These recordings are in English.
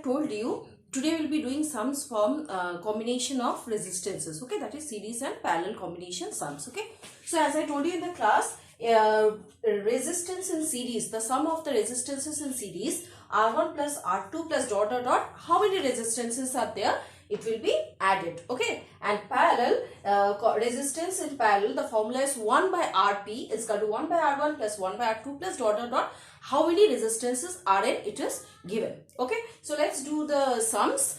told you, today we'll be doing sums from combination of resistances. Okay, that is series and parallel combination sums. Okay, so as I told you in the class, resistance in series, the sum of the resistances in series, R1 plus R2 plus dot dot dot, how many resistances are there? It will be added. Okay, and parallel resistance in parallel, the formula is 1 by Rp is equal to 1 by R1 plus 1 by R2 plus dot dot dot. How many resistances are in? It is given. Okay, so let's do the sums.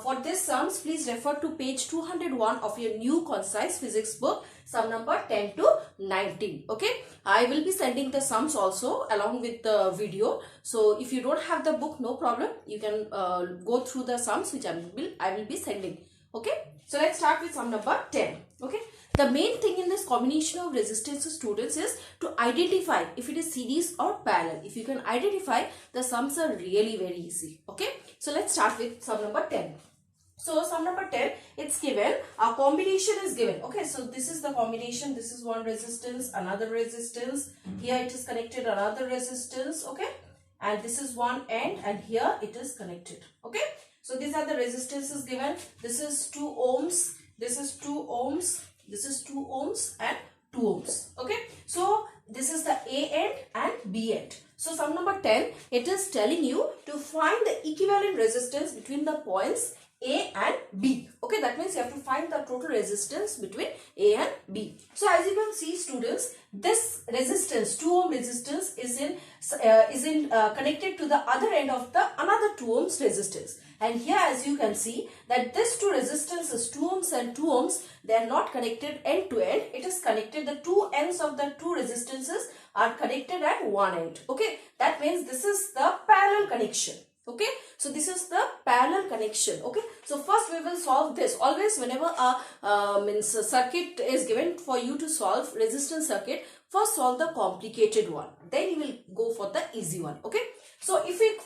For this sums, please refer to page 201 of your new Concise Physics book, sum number 10 to 19. Okay, I will be sending the sums also along with the video. So if you don't have the book, no problem. You can go through the sums which I will be sending. Okay, so let's start with sum number 10. Okay, the main thing in this combination of resistances, students, is to identify if it is series or parallel. If you can identify, the sums are really very easy. Okay, so let's start with sum number 10. So sum number 10, it's given, a combination is given. Okay, so this is the combination. This is one resistance, another resistance. Here it is connected, another resistance. Okay, and this is one end, and here it is connected. Okay, so these are the resistances given. This is 2 ohms, this is 2 ohms, this is 2 ohms and 2 ohms. Okay, so this is the A end and B end. So sum number 10, it is telling you to find the equivalent resistance between the points A and B. Okay, that means you have to find the total resistance between A and B. So as you can see, students, this resistance, 2 ohm resistance, is connected to the other end of the another 2 ohms resistance. And here, as you can see, that this two resistances, 2 ohms and 2 ohms, they are not connected end to end. It is connected, the two ends of the two resistances are connected at one end. Okay, that means this is the parallel connection. Okay, so this is the parallel connection. Okay, so first we will solve this. Always whenever a circuit is given for you to solve resistance circuit, first solve the complicated one, then you will go for the easy one. Okay, so if we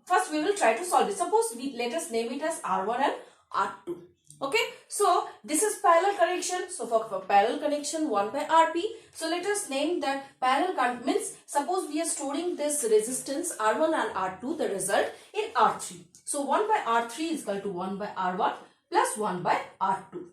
first we will try to solve it. Suppose let us name it as R1 and R2. Okay, so this is parallel connection. So for parallel connection, 1 by Rp. So let us name that parallel means, suppose we are storing this resistance R1 and R2, the result in R3. So 1 by R3 is equal to 1 by R1 plus 1 by R2.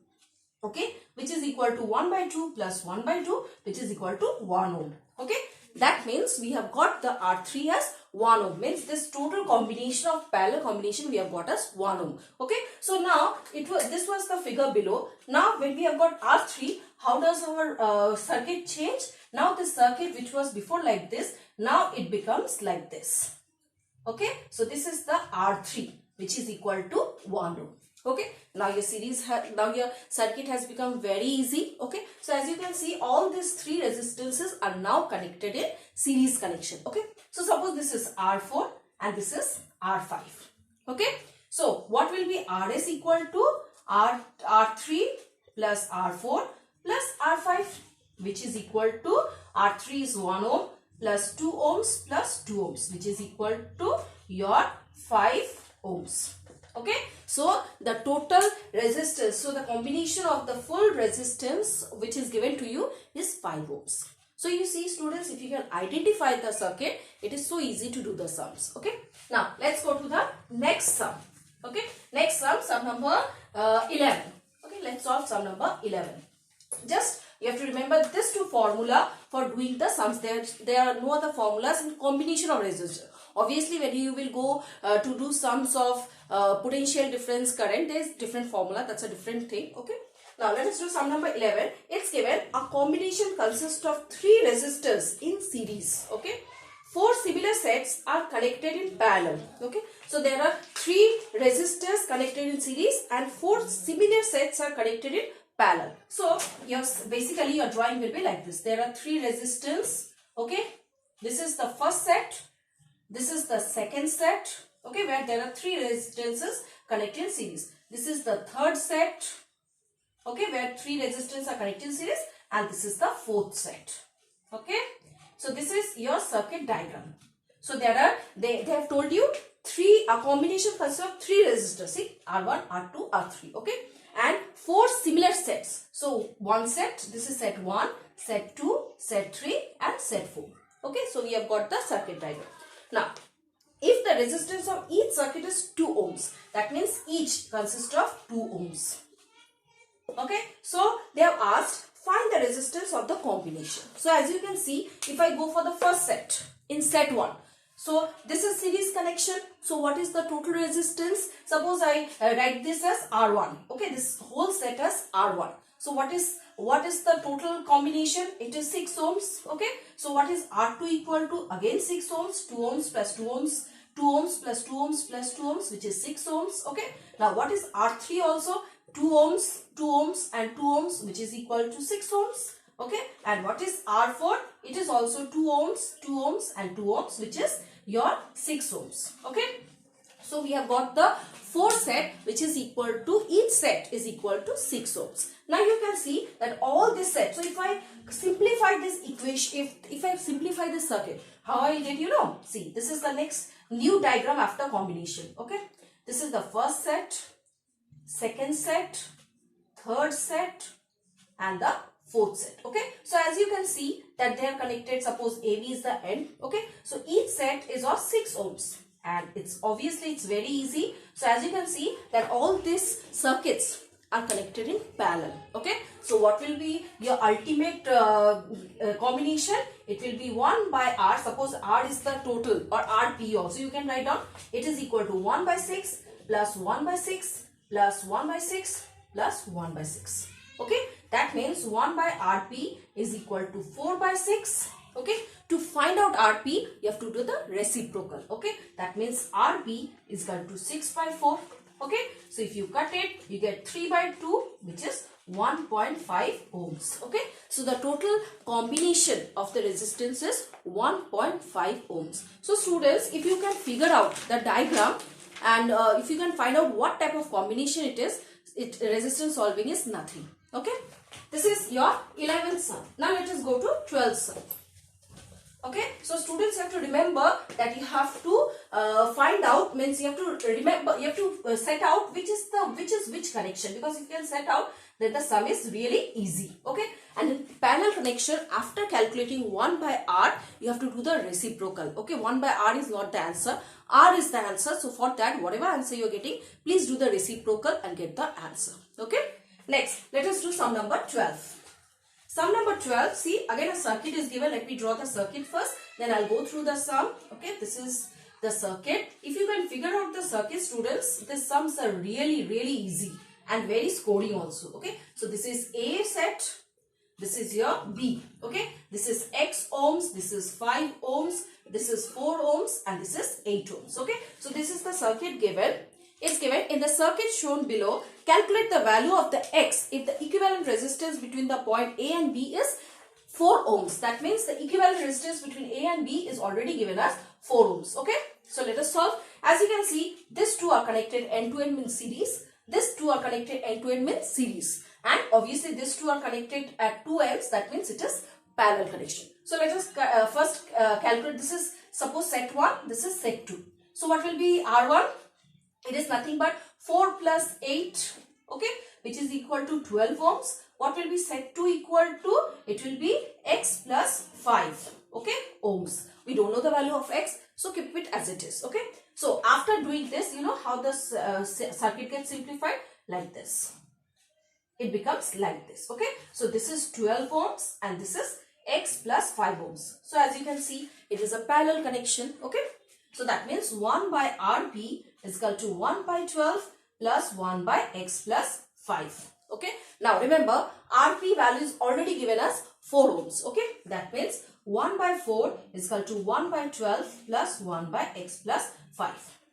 Okay, which is equal to 1 by 2 plus 1 by 2, which is equal to 1 ohm. Okay, that means we have got the R3 as 1 ohm, means this total combination of parallel combination we have got as 1 ohm. Okay, so now this was the figure below. Now when we have got R3, how does our circuit change? Now this circuit which was before like this, now it becomes like this. Okay, so this is the R3 which is equal to 1 ohm. Okay, now your circuit has become very easy. Okay, so as you can see, all these three resistances are now connected in series connection. Okay, so suppose this is R4 and this is R5. Okay, so what will be RS equal to? R3 plus R4 plus R5, which is equal to R3 is 1 ohm plus 2 ohms plus 2 ohms, which is equal to your 5 ohms. Okay, so the total resistance, so the combination of the full resistance which is given to you is 5 ohms. So you see, students, if you can identify the circuit, it is so easy to do the sums. Okay, now let's go to the next sum. Okay, next sum number 11. Okay, let's solve sum number 11. Just you have to remember this two formula for doing the sums. There are no other formulas in combination of resistors. Obviously, when you will go to do sums of potential difference current, there is different formula. That's a different thing. Okay. Now let us do sum number 11. It's given a combination consists of 3 resistors in series. Okay. 4 similar sets are connected in parallel. Okay. So there are 3 resistors connected in series and 4 similar sets are connected in parallel. So basically your drawing will be like this. There are 3 resistors. Okay. This is the first set. This is the second set, okay, where there are 3 resistances connected in series. This is the third set, okay, where 3 resistors are connected in series, and this is the fourth set. Okay, so this is your circuit diagram. So they have told you a combination consists of 3 resistors. See, R1, R2, R3. Okay, and 4 similar sets. So one set, this is set 1, set 2, set 3, and set 4. Okay, so we have got the circuit diagram. Now if the resistance of each circuit is 2 ohms, that means each consists of 2 ohms. Okay, so they have asked find the resistance of the combination. So as you can see, if I go for the first set, in set 1, so this is series connection. So what is the total resistance? Suppose I write this as R1. Okay, this whole set as R1. So what is the total combination? It is 6 ohms. Okay, so what is R2 equal to? Again 6 ohms, 2 ohms plus 2 ohms, 2 ohms plus 2 ohms plus 2 ohms, which is 6 ohms. Okay, now what is R3 also? 2 ohms, 2 ohms and 2 ohms, which is equal to 6 ohms. Okay, and what is R4? It is also 2 ohms, 2 ohms and 2 ohms, which is your 6 ohms. Okay, so we have got the 4 set, which is equal to, each set is equal to 6 ohms. Now you can see that all this set, so if I simplify this equation, if I simplify this circuit, how I will get, you know, see, this is the next new diagram after combination. Okay, this is the first set, second set, third set and the fourth set. Okay, so as you can see that they are connected, suppose AB is the end. Okay, so each set is of 6 ohms and it's obviously it's very easy. So as you can see that all these circuits are connected in parallel. Okay, so what will be your ultimate combination? It will be 1 by R. Suppose R is the total, or RP also you can write down. It is equal to 1 by 6 plus 1 by 6 plus 1 by 6 plus 1 by 6. Okay, that means 1 by RP is equal to 4 by 6. Okay, to find out RP, you have to do the reciprocal. Okay, that means RP is equal to 6 by 4. Okay, so if you cut it, you get 3 by 2, which is 1.5 ohms. Okay, so the total combination of the resistance is 1.5 ohms. So students, if you can figure out the diagram and if you can find out what type of combination it is, resistance solving is nothing. Okay, this is your 11th sum. Now let us go to 12th sum. Okay, so students have to remember that you have to find out, means you have to remember, you have to set out which is which connection, because if you can set out, then the sum is really easy. Okay, and in parallel connection, after calculating 1 by R, you have to do the reciprocal. Okay, 1 by R is not the answer, R is the answer. So for that, whatever answer you are getting, please do the reciprocal and get the answer. Okay, next let us do sum number 12. Sum number 12, see, again a circuit is given. Let me draw the circuit first, then I'll go through the sum. Okay, this is the circuit. If you can figure out the circuit, students, the sums are really easy and very scoring also. Okay, so this is A set, this is your B. Okay, this is X ohms, this is 5 ohms, this is 4 ohms and this is 8 ohms. Okay, so this is the circuit given. It's given in the circuit shown below. Calculate the value of the X if the equivalent resistance between the point A and B is 4 ohms. That means the equivalent resistance between A and B is already given as 4 ohms. Okay, so let us solve. As you can see, these two are connected end to end means series. These two are connected end to end means series. And obviously these two are connected at two ends. That means it is parallel connection. So let us first calculate. This is suppose set 1. This is set 2. So what will be R1? It is nothing but 4 plus 8, okay, which is equal to 12 ohms. What will be set 2 equal to? It will be X plus 5, okay, ohms. We don't know the value of X, so keep it as it is, okay. So after doing this, you know how the circuit gets simplified? Like this. It becomes like this, okay. So this is 12 ohms and this is X plus 5 ohms. So as you can see, it is a parallel connection, okay. So that means 1 by RP is equal to 1 by 12 plus 1 by X plus 5. Okay. Now remember, RP value is already given as 4 ohms. Okay. That means 1 by 4 is equal to 1 by 12 plus 1 by X plus 5.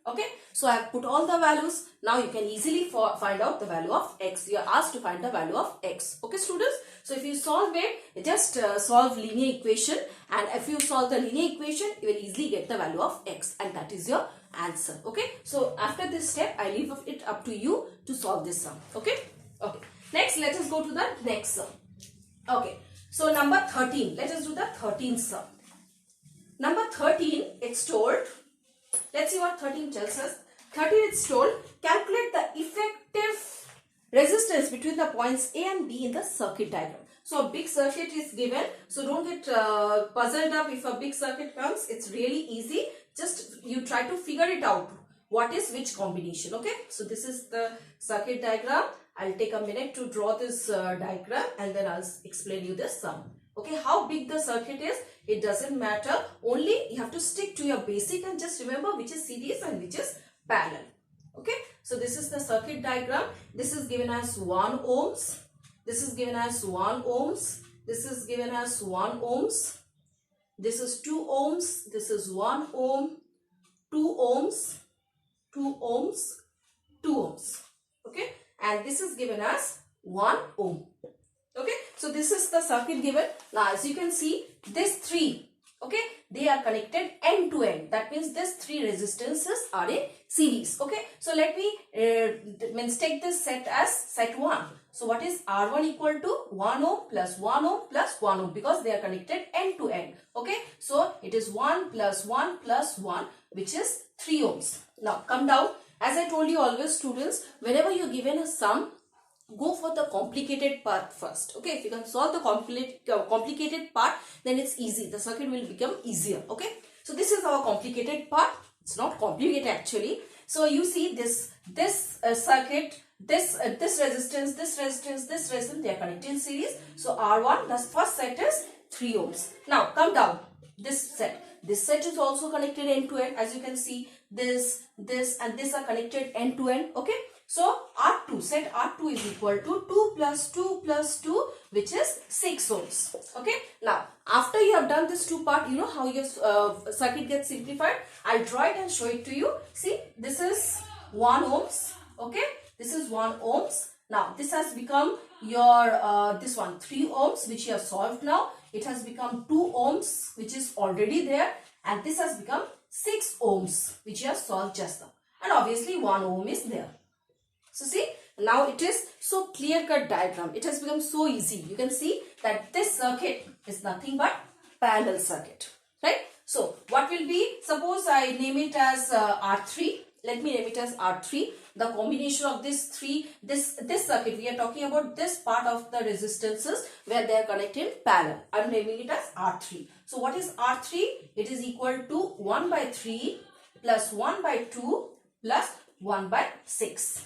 Okay. So I have put all the values. Now you can easily find out the value of X. You are asked to find the value of X. Okay, students. So if you solve it, just solve linear equation, and if you solve the linear equation, you will easily get the value of X, and that is your answer. Okay. So after this step, I leave it up to you to solve this sum. Okay. Okay. Next, let us go to the next sum. Okay. So number 13. Let us do the 13th sum. Number 13, it's told. Let's see what 13 tells us. 13, it's told, calculate the effective resistance between the points A and B in the circuit diagram. So a big circuit is given. So don't get puzzled up if a big circuit comes. It's really easy. Just you try to figure it out. What is which combination? Okay. So this is the circuit diagram. I'll take a minute to draw this diagram and then I'll explain you the sum. Okay. How big the circuit is, it doesn't matter. Only you have to stick to your basic and just remember which is series and which is parallel. Okay. So this is the circuit diagram. This is given as 1 ohms. This is given as 1 ohms. This is given as 1 ohms. This is 2 ohms. This is 1 ohm. 2 ohms. 2 ohms. 2 ohms. Okay. And this is given as 1 ohm. Okay. So this is the circuit given. Now as you can see, this 3, okay, they are connected end to end. That means these 3 resistances are in series. Okay. So let me take this set as set 1. So what is R1 equal to 1 ohm plus 1 ohm plus 1 ohm, because they are connected end to end. Okay. So it is 1 plus 1 plus 1, which is 3 ohms. Now come down. As I told you always, students, whenever you are given a sum, go for the complicated part first. Okay. If you can solve the complicated part, then it's easy. The circuit will become easier. Okay. So this is our complicated part. It's not complicated actually. So you see this circuit, this resistance, this resistance, this resistance, they are connected in series. So R1, the first set is 3 ohms. Now come down. This set is also connected end to end. As you can see, this and this are connected end to end. Okay. So R2, set R2 is equal to 2 plus 2 plus 2, which is 6 ohms. Okay. Now after you have done this 2 part, you know how your circuit gets simplified. I'll draw it and show it to you. See, this is 1 ohms. Okay. This is 1 ohms. Now this has become your this one 3 ohms, which you have solved now. It has become 2 ohms, which is already there, and this has become 6 ohms, which you have solved just now. And obviously 1 ohm is there. So see, now it is so clear-cut diagram. It has become so easy. You can see that this circuit is nothing but parallel circuit, right? So what will be, suppose I name it as R3. Let me name it as R3. The combination of this circuit, we are talking about this part of the resistances where they are connected in parallel. I am naming it as R3. So what is R3? It is equal to 1 by 3 plus 1 by 2 plus 1 by 6.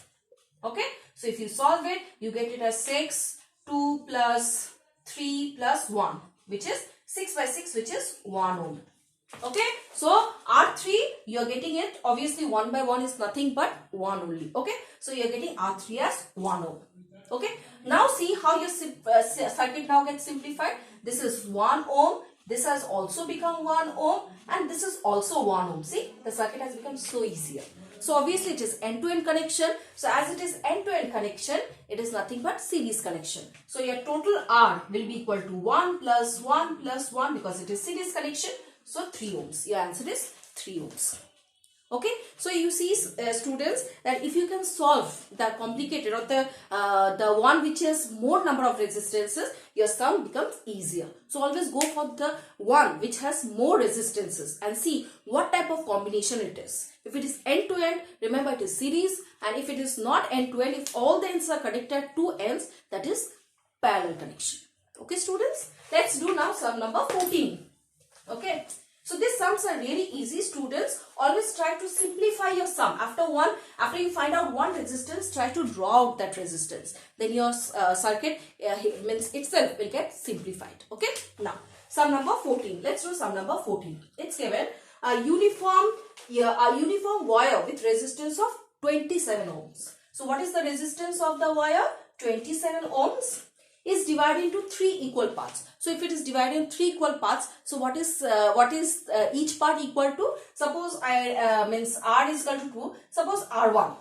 Okay. So if you solve it, you get it as 6, 2 plus 3 plus 1, which is 6 by 6, which is 1 ohm. Okay. So R3, you are getting it. Obviously 1 by 1 is nothing but 1 only. Okay. So you are getting R3 as 1 ohm. Okay. Now see how your circuit now gets simplified. This is 1 ohm. This has also become 1 ohm, and this is also 1 ohm. See, the circuit has become so easier. So obviously it is end-to-end connection. So as it is end-to-end connection, it is nothing but series connection. So your total R will be equal to 1 plus 1 plus 1, because it is series connection. So 3 ohms. Your answer is 3 ohms. Okay. So you see students, that if you can solve the complicated or the one which has more number of resistances, your sum becomes easier. So always go for the one which has more resistances and see what type of combination it is. If it is end to end, remember it is series, and if it is not end to end, if all the ends are connected at 2 ends, that is parallel connection. Okay students, let's do now sum number 14. Okay. So these sums are really easy, students. Always try to simplify your sum. After you find out one resistance, try to draw out that resistance. Then your circuit means itself will get simplified. Okay. Now, sum number 14. Let's do sum number 14. It's given a uniform wire with resistance of 27 ohms. So what is the resistance of the wire? 27 ohms. Is divided into 3 equal parts. So if it is divided in 3 equal parts, so what is each part equal to? Suppose means R is equal to 2. Suppose R1.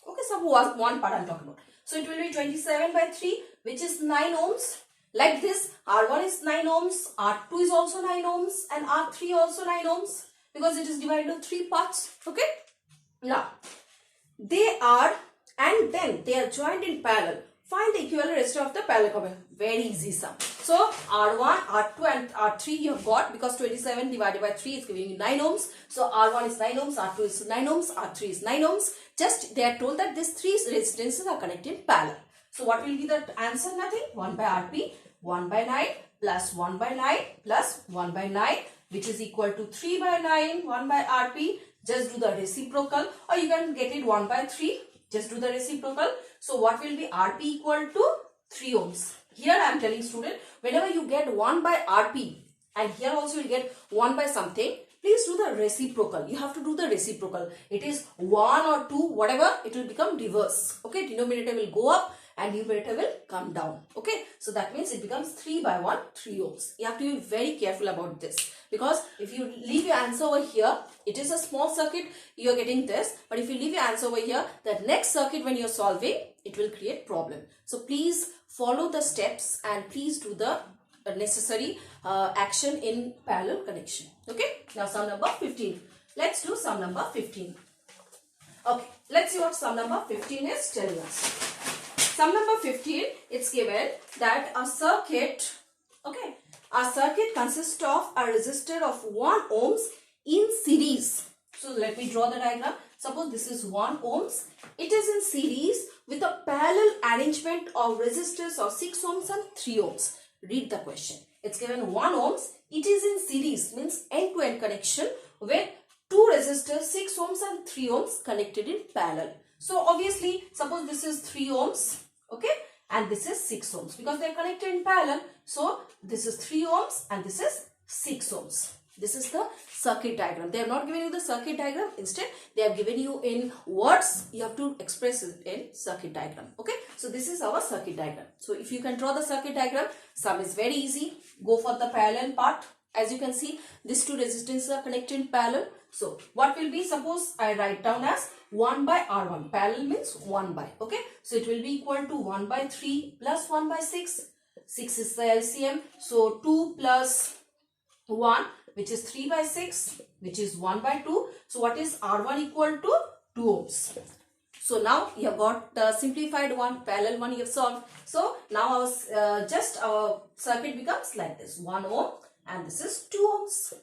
Okay, suppose one part I am talking about. So it will be 27 by 3, which is 9 ohms. Like this, R1 is 9 ohms, R2 is also 9 ohms, and R3 also 9 ohms, because it is divided into 3 parts. Okay. Now they are joined in parallel. Find the equivalent resistor of the parallel combination. Very easy sum. So R1, R2 and R3 you have got, because 27 divided by 3 is giving you 9 ohms. So R1 is 9 ohms, R2 is 9 ohms, R3 is 9 ohms. Just they are told that these 3 resistances are connected in parallel. So what will be the answer? Nothing. 1 by RP, 1 by 9 plus 1 by 9 plus 1 by 9, which is equal to 3 by 9, 1 by Rp. Just do the reciprocal, or you can get it 1 by 3. Just do the reciprocal. So what will be Rp equal to 3 ohms. Here I am telling student, whenever you get 1 by Rp and here also you get 1 by something, please do the reciprocal. You have to do the reciprocal. It is 1 or 2, whatever, it will become reverse. Okay, denominator will go up and numerator will come down. Okay, so that means it becomes 3 by 1, 3 ohms. You have to be very careful about this, because if you leave your answer over here, it is a small circuit, you are getting this. But if you leave your answer over here, the next circuit when you are solving, it will create problem. So please follow the steps and please do the necessary action in parallel connection. Okay, now sum number 15. Let's do sum number 15. Okay, let's see what sum number 15 is telling us. Sum number 15, it's given that a circuit, okay, a circuit consists of a resistor of 1 ohms in series. So let me draw the diagram. Suppose this is 1 ohms. It is in series with a parallel arrangement of resistors of 6 ohms and 3 ohms. Read the question. It's given 1 ohms. It is in series, means end-to-end connection with 2 resistors, 6 ohms and 3 ohms connected in parallel. So obviously, suppose this is 3 ohms, okay, and this is 6 ohms because they are connected in parallel. So this is 3 ohms and this is 6 ohms. This is the circuit diagram. They have not given you the circuit diagram. Instead, they have given you in words. You have to express it in circuit diagram. Okay. So this is our circuit diagram. So if you can draw the circuit diagram, sum is very easy. Go for the parallel part. As you can see, these 2 resistances are connected in parallel. So what will be, suppose I write down as 1 by R1. Parallel means 1 by. Okay. So it will be equal to 1 by 3 plus 1 by 6. 6 is the LCM. So 2 plus 1, which is 3 by 6, which is 1 by 2. So what is R1 equal to? 2 ohms. So now you have got the simplified one, parallel one you have solved. So now our circuit becomes like this, 1 ohm and this is 2 ohms.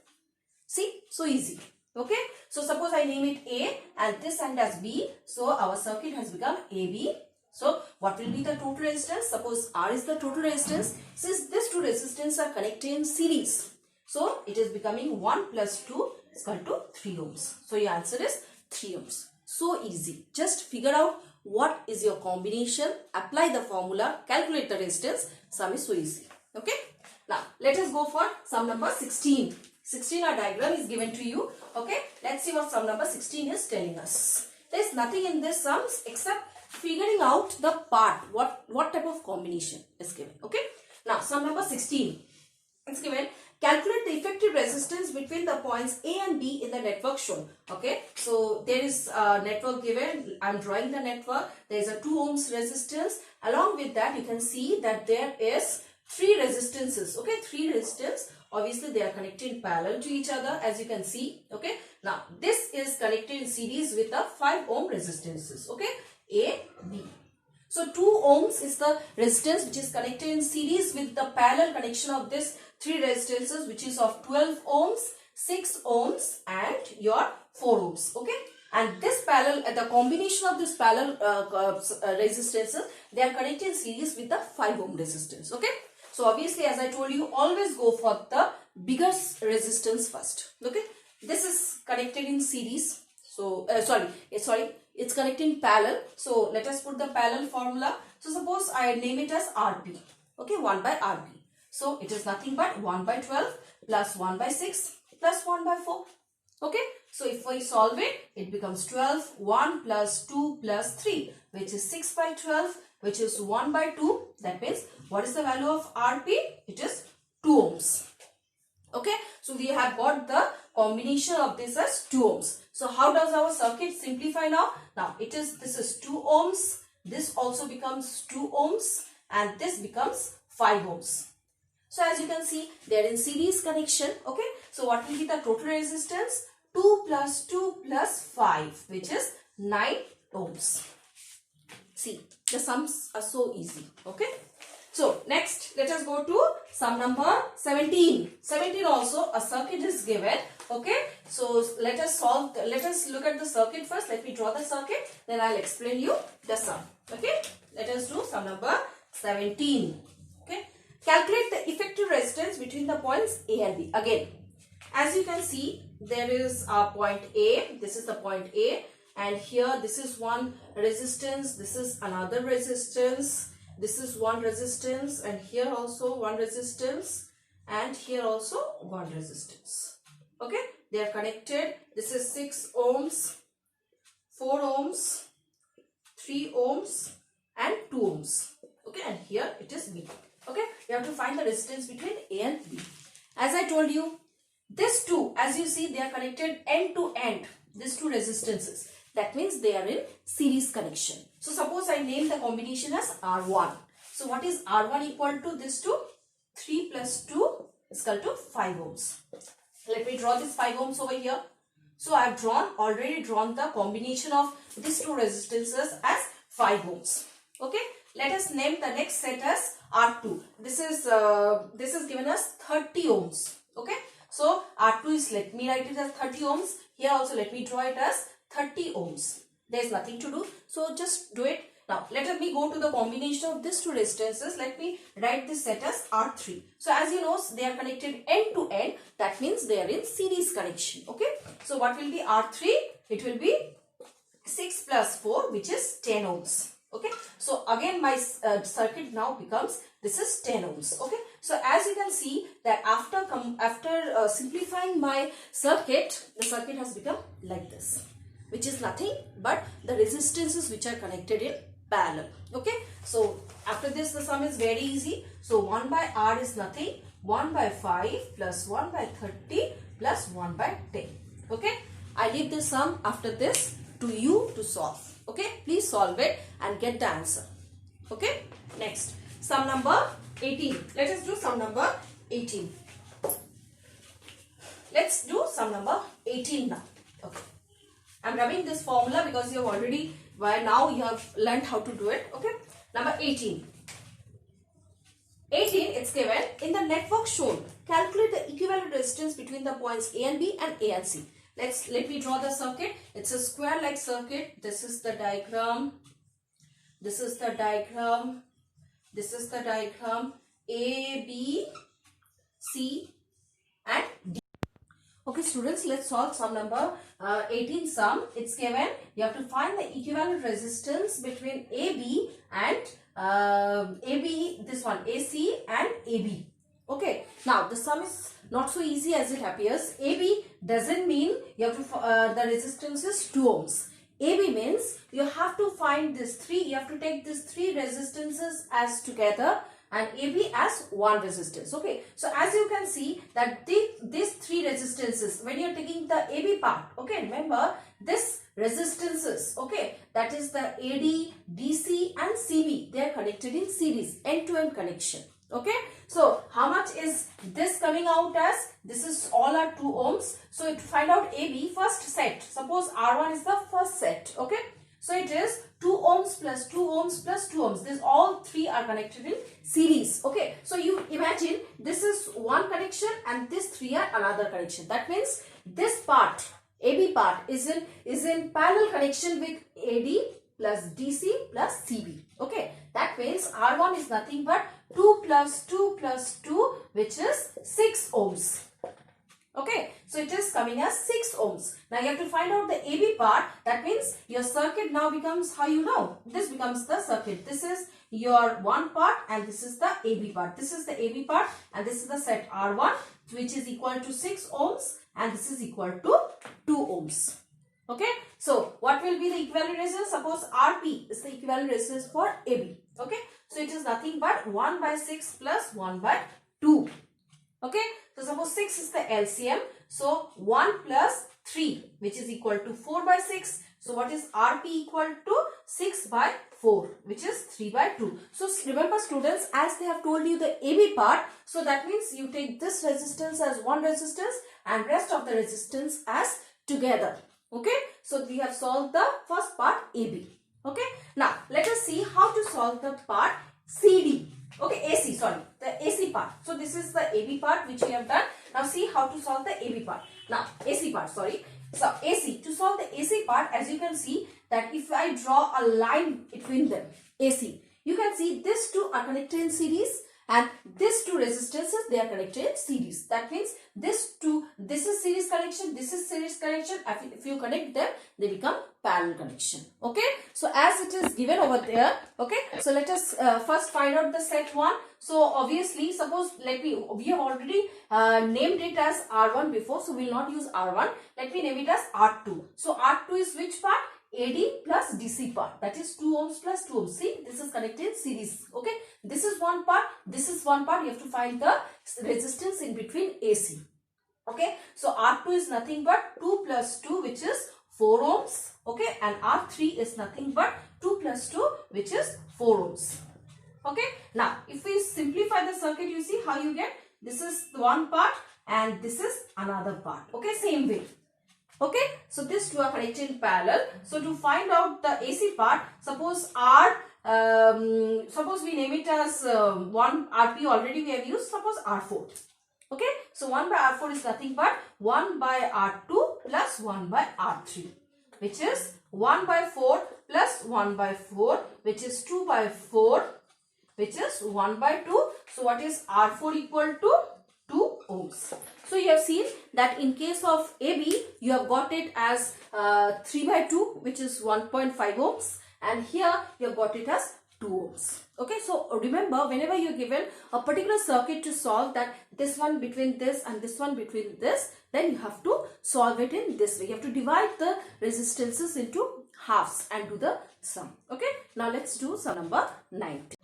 See, so easy. Okay. So suppose I name it A and this end as B. So our circuit has become AB. So what will be the total resistance? Suppose R is the total resistance. Since these 2 resistors are connected in series, so it is becoming 1 plus 2 is equal to 3 ohms. So your answer is 3 ohms. So easy. Just figure out what is your combination, apply the formula, calculate the resistance. Sum is so easy. Okay. Now let us go for sum number 16. 16, our diagram is given to you. Okay. Let's see what sum number 16 is telling us. There is nothing in this sums except figuring out the part. What type of combination is given. Okay. Now sum number 16. It's given. Calculate the effective resistance between the points A and B in the network shown. Okay. So there is a network given. I am drawing the network. There is a 2 ohms resistance. Along with that, you can see that there is 3 resistances. Okay. 3 resistors. Obviously, they are connected in parallel to each other, as you can see. Okay. Now, this is connected in series with the 5 ohm resistances. Okay. A, B. So 2 ohms is the resistance which is connected in series with the parallel connection of this 3 resistances, which is of 12 ohms, 6 ohms and your 4 ohms. Okay. And this parallel, the combination of this parallel resistances, they are connected in series with the 5 ohm resistance. Okay. So obviously, as I told you, always go for the biggest resistance first. Okay. This is connected in series. So, it's connected in parallel. So, let us put the parallel formula. So, suppose I name it as Rp. Okay, 1 by Rp. So, it is nothing but 1 by 12 plus 1 by 6 plus 1 by 4. Okay. So, if we solve it, it becomes 12, 1 plus 2 plus 3, which is 6 by 12, which is 1 by 2. That means, what is the value of Rp? It is 2 ohms. Okay. So, we have got the combination of this as 2 ohms. So, how does our circuit simplify now? Now, this is 2 ohms. This also becomes 2 ohms and this becomes 5 ohms. So, as you can see, they are in series connection. Okay. So, what will be the total resistance? 2 plus 2 plus 5, which is 9 ohms. See, the sums are so easy. Okay. So, next, let us go to sum number 17. 17 also, a circuit is given. Okay. So, let us look at the circuit first. Let me draw the circuit. Then I will explain you the sum. Okay. Let us do sum number 17. Okay. Calculate the effective resistance between the points A and B. Again, As you can see, there is a point A. This is the point A, and here this is one resistance, this is another resistance, this is one resistance, and here also one resistance, and here also one resistance. Okay, they are connected. This is 6 ohms, 4 ohms, 3 ohms, and 2 ohms. Okay, and here it is B. Okay, you have to find the resistance between A and B. As I told you, these two, as you see, they are connected end to end. These two resistances. That means they are in series connection. So suppose I name the combination as R1. So what is R1 equal to this two? 3 plus 2 is equal to 5 ohms. Let me draw this 5 ohms over here. So I have already drawn the combination of these two resistances as 5 ohms. Okay. Let us name the next set as R2. This is given as 30 ohms. Okay. So R2 is, let me write it as 30 ohms. Here also let me draw it as 30 ohms. There is nothing to do. So just do it. Now let me go to the combination of these two resistances. Let me write this set as R3. So as you know, they are connected end to end. That means they are in series connection. Okay. So what will be R3? It will be 6 plus 4, which is 10 ohms. Okay. So again my circuit now becomes, this is 10 ohms. Okay. So as you can see that after simplifying my circuit, the circuit has become like this, which is nothing but the resistances which are connected in parallel. Okay. So after this the sum is very easy. So 1 by R is nothing. 1 by 5 plus 1 by 30 plus 1 by 10. Okay. I leave the sum after this to you to solve. Okay. Please solve it and get the answer. Okay. Next, sum number 18. Let us do sum number 18. Let's do sum number 18 now. Okay. I'm rubbing this formula because you have already, by now you have learned how to do it. Okay. Number 18. 18, it's given in the network shown. Calculate the equivalent resistance between the points A and B and A and C. Let me draw the circuit. It's a square-like circuit. This is the diagram. This is the diagram. This is the diagram. A, B, C, and D. Okay, students, let's solve sum number 18 sum. It's given. You have to find the equivalent resistance between AB and AB, this one, AC and AB. Okay, now the sum is not so easy as it appears. AB doesn't mean you have to, the resistance is 2 ohms. AB means you have to find this 3, you have to take these 3 resistances as together and AB as one resistance. Okay, so as you can see that these 3 resistances, when you are taking the AB part, okay, remember this resistances, okay, that is the AD, DC and CB, they are connected in series, end-to-end connection. Okay, so how much is this coming out as? This is all are 2 ohms. So to find out AB, first set, suppose R1 is the first set. Okay, so it is 2 ohms plus 2 ohms plus 2 ohms. These all 3 are connected in series. Okay, so you imagine this is one connection and these 3 are another connection. That means this part, AB part is in parallel connection with AD plus DC plus CB. Okay, that means R1 is nothing but 2 plus 2 plus 2, which is 6 ohms. Okay, so it is coming as 6 ohms. Now you have to find out the AB part. That means your circuit now becomes, how you know? This becomes the circuit. This is your one part and this is the AB part. This is the AB part and this is the set R1, which is equal to 6 ohms and this is equal to 2 ohms. Okay, so what will be the equivalent resistance? Suppose RP is the equivalent resistance for AB. Okay, so it is nothing but 1 by 6 plus 1 by 2. Okay, so suppose 6 is the LCM. So 1 plus 3, which is equal to 4 by 6. So what is RP equal to? 6 by 4, which is 3 by 2. So remember students, as they have told you the AB part, so that means you take this resistance as one resistance and rest of the resistance as together. Okay, so we have solved the first part AB. Okay, now let us see how to solve the part CD. Okay, AC, sorry, the AC part. So this is the AB part which we have done. Now see how to solve the AB part. Now AC part, sorry. So AC, to solve the AC part, as you can see that if I draw a line between them, AC, you can see these two are connected in series and these two resistances, they are connected in series. That means this is series connection, this is series connection. If you connect them, they become parallel connection. Okay, so as it is given over there, okay, so let us first find out the set 1. So obviously, suppose we have already named it as R1 before, so we will not use R1. Let me name it as R2. So R2 is which part? AD plus DC part, that is 2 ohms plus 2 ohms. See, this is connected in series. Okay, this is one part, this is one part. You have to find the resistance in between AC. Okay, so R2 is nothing but 2 plus 2, which is 4 ohms. Okay, and R3 is nothing but 2 plus 2, which is 4 ohms. Okay, now if we simplify the circuit, you see how you get, this is one part and this is another part. Okay, same way. Okay, so these two are connected in parallel. So to find out the AC part, suppose suppose we name it as 1 RP, already we have used, suppose R4. Okay, so 1 by R4 is nothing but 1 by R2 plus 1 by R3, which is 1 by 4 plus 1 by 4, which is 2 by 4, which is 1 by 2. So what is R4 equal to? 2 ohms. So you have seen that in case of AB, you have got it as 3 by 2, which is 1.5 ohms, and here you have got it as 2 ohms. Okay, so remember, whenever you are given a particular circuit to solve, that this one between this and this one between this, then you have to solve it in this way. You have to divide the resistances into halves and do the sum. Okay, now let's do sum number 19.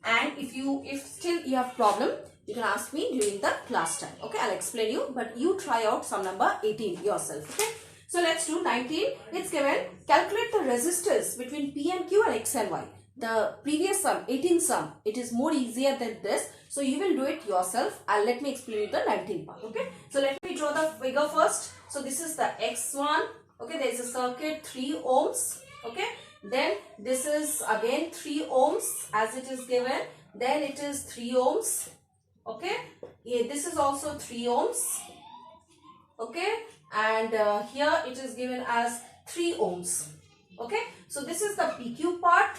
And if still you have problem, you can ask me during the class time. Okay, I'll explain you, but you try out sum number 18 yourself. Okay, so let's do 19. It's given, calculate the resistance between P and Q and X and Y. The previous sum, 18 sum, it is more easier than this. So you will do it yourself. Let me explain you the 19 part. Okay, so let me draw the figure first. So this is the X1. Okay, there is a circuit 3 ohms. Okay, then this is again 3 ohms as it is given. Then it is 3 ohms. Okay, this is also 3 ohms. Okay, and here it is given as 3 ohms. Okay, so this is the PQ part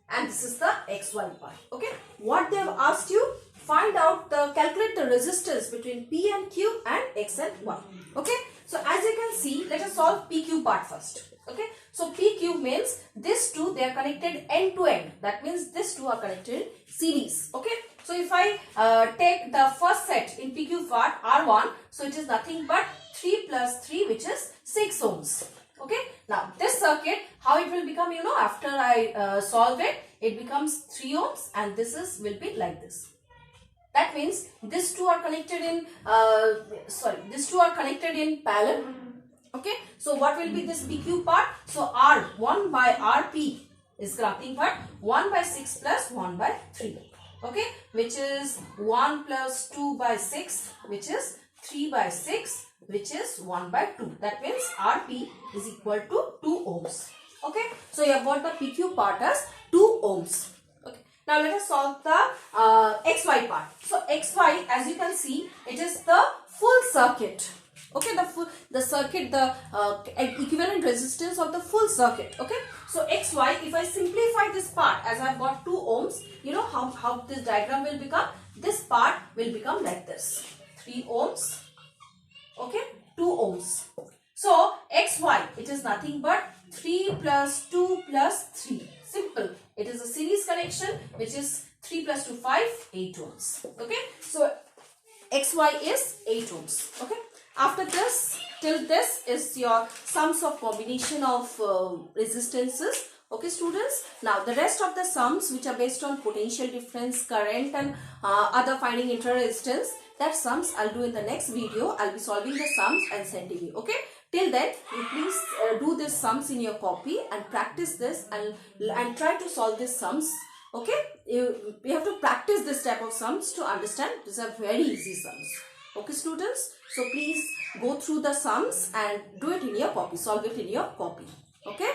and this is the XY part. Okay, what they have asked you, find out calculate the resistance between P and Q and X and Y. Okay, so as you can see, let us solve PQ part first. Okay, so PQ means these two, they are connected end to end. That means these two are connected in series. Okay, so if I take the first set in PQ part R1, so it is nothing but 3 plus 3, which is 6 ohms. Okay, now this circuit, how it will become, you know, after I solve it, it becomes 3 ohms and this will be like this. That means these two are connected in these two are connected in parallel. Okay, so what will be this PQ part? So R1 by RP is nothing but 1 by 6 plus 1 by 3. Okay, which is 1 plus 2 by 6, which is 3 by 6, which is 1 by 2. That means RP is equal to 2 ohms. Okay, so you have got the PQ part as 2 ohms. Okay, now let us solve the XY part. So XY, as you can see, it is the full circuit. Okay, the circuit, the equivalent resistance of the full circuit. Okay, so XY, if I simplify this part, as I've got 2 ohms, you know how this diagram will become? This part will become like this. 3 ohms. Okay, 2 ohms. So XY, it is nothing but 3 plus 2 plus 3. Simple. It is a series connection, which is 3 plus 2, 5, 8 ohms. Okay, so XY is 8 ohms. Okay. After this, till this is your sums of combination of resistances. Okay, students. Now, the rest of the sums, which are based on potential difference, current and other finding inter-resistance, that sums I'll do in the next video. I'll be solving the sums and sending you. Okay. Till then, you please do these sums in your copy and practice this and try to solve these sums. Okay. We have to practice this type of sums to understand. These are very easy sums. Okay, students. So please go through the sums and do it in your copy. Solve it in your copy. Okay.